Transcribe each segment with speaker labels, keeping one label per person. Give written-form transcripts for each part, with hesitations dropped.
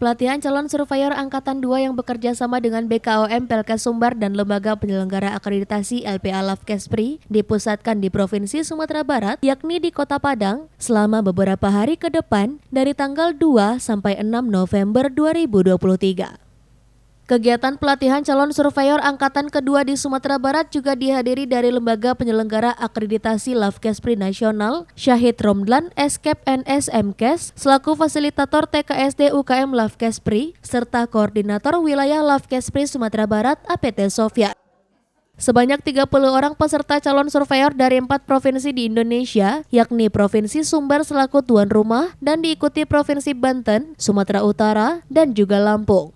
Speaker 1: Pelatihan calon surveyor Angkatan 2 yang bekerja sama dengan BKOM Pelkes Sumbar dan Lembaga Penyelenggara Akreditasi LPA Lavkespri dipusatkan di Provinsi Sumatera Barat, yakni di Kota Padang, selama beberapa hari ke depan dari tanggal 2 sampai 6 November 2023. Kegiatan pelatihan calon surveyor Angkatan Kedua di Sumatera Barat juga dihadiri dari Lembaga Penyelenggara Akreditasi Lavkespri Nasional, Syahid Romdlan Eskep NS MKes, selaku fasilitator TKSD UKM Lavkespri, serta Koordinator Wilayah Lavkespri Sumatera Barat APT Sofyan. Sebanyak 30 orang peserta calon surveyor dari 4 provinsi di Indonesia, yakni Provinsi Sumbar selaku tuan rumah dan diikuti Provinsi Banten, Sumatera Utara, dan juga Lampung.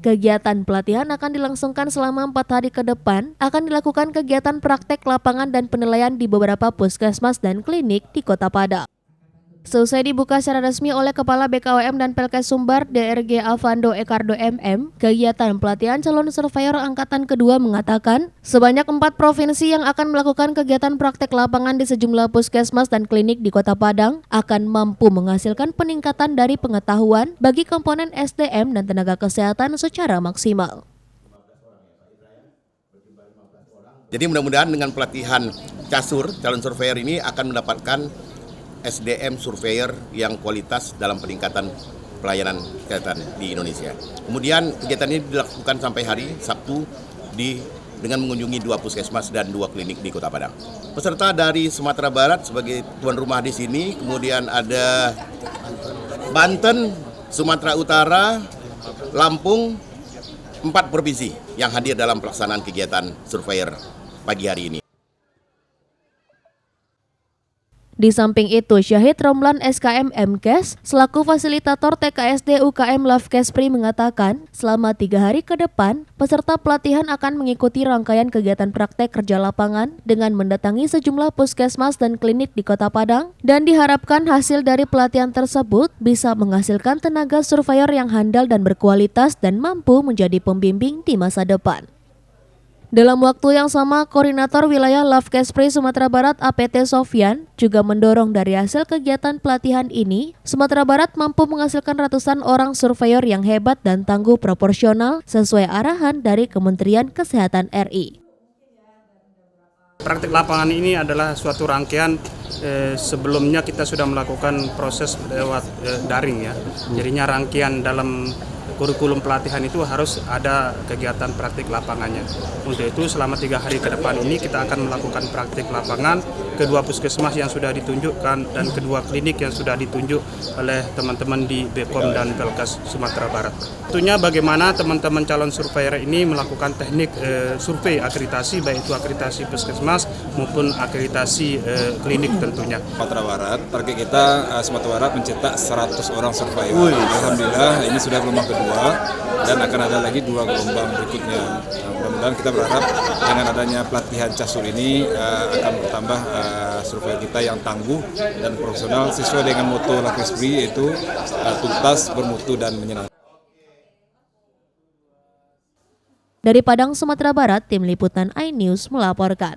Speaker 1: Kegiatan pelatihan akan dilangsungkan selama 4 hari ke depan, akan dilakukan kegiatan praktek lapangan dan penilaian di beberapa puskesmas dan klinik di Kota Padang. Selesai dibuka secara resmi oleh Kepala BKOM dan Pelkes Sumbar DRG Alvando Ekardo MM, kegiatan pelatihan calon surveyor Angkatan Kedua mengatakan sebanyak 4 provinsi yang akan melakukan kegiatan praktek lapangan di sejumlah puskesmas dan klinik di Kota Padang akan mampu menghasilkan peningkatan dari pengetahuan bagi komponen SDM dan tenaga kesehatan secara maksimal.
Speaker 2: Jadi mudah-mudahan dengan pelatihan CASUR, calon surveyor ini akan mendapatkan SDM surveyor yang kualitas dalam peningkatan pelayanan kesehatan di Indonesia. Kemudian kegiatan ini dilakukan sampai hari Sabtu dengan mengunjungi 2 puskesmas dan 2 klinik di Kota Padang. Peserta dari Sumatera Barat sebagai tuan rumah di sini, kemudian ada Banten, Sumatera Utara, Lampung, 4 provinsi yang hadir dalam pelaksanaan kegiatan surveyor pagi hari ini.
Speaker 1: Di samping itu, Syahid Romdlan SKM MKes selaku fasilitator TKSD UKM Lavkespri mengatakan selama 3 hari ke depan, peserta pelatihan akan mengikuti rangkaian kegiatan praktek kerja lapangan dengan mendatangi sejumlah puskesmas dan klinik di Kota Padang dan diharapkan hasil dari pelatihan tersebut bisa menghasilkan tenaga surveyor yang handal dan berkualitas dan mampu menjadi pembimbing di masa depan. Dalam waktu yang sama, Koordinator Wilayah Lavkespri Sumatera Barat APT Sofyan juga mendorong dari hasil kegiatan pelatihan ini, Sumatera Barat mampu menghasilkan ratusan orang surveyor yang hebat dan tangguh proporsional sesuai arahan dari Kementerian Kesehatan RI.
Speaker 3: Praktik lapangan ini adalah suatu rangkaian sebelumnya kita sudah melakukan proses lewat daring ya. Jadinya rangkaian dalam kurikulum pelatihan itu harus ada kegiatan praktik lapangannya. Untuk itu selama 3 hari ke depan ini kita akan melakukan praktik lapangan kedua puskesmas yang sudah ditunjukkan dan kedua klinik yang sudah ditunjuk oleh teman-teman di BPOM dan Pelkes Sumatera Barat. Tentunya bagaimana teman-teman calon surveyor ini melakukan teknik survei akreditasi, baik itu akreditasi puskesmas maupun akreditasi klinik tentunya.
Speaker 4: Sumatera Barat, target kita Sumatera Barat mencetak 100 orang surveyor. Alhamdulillah ini sudah gelombang kedua dan akan ada lagi 2 gelombang berikutnya. Mudah-mudahan kita berharap dengan adanya pelatihan CASUR ini akan bertambah surveyor kita yang tangguh dan profesional sesuai dengan moto Lavkespri yaitu tuntas, bermutu dan menyenangkan.
Speaker 1: Dari Padang, Sumatera Barat, Tim Liputan iNews melaporkan.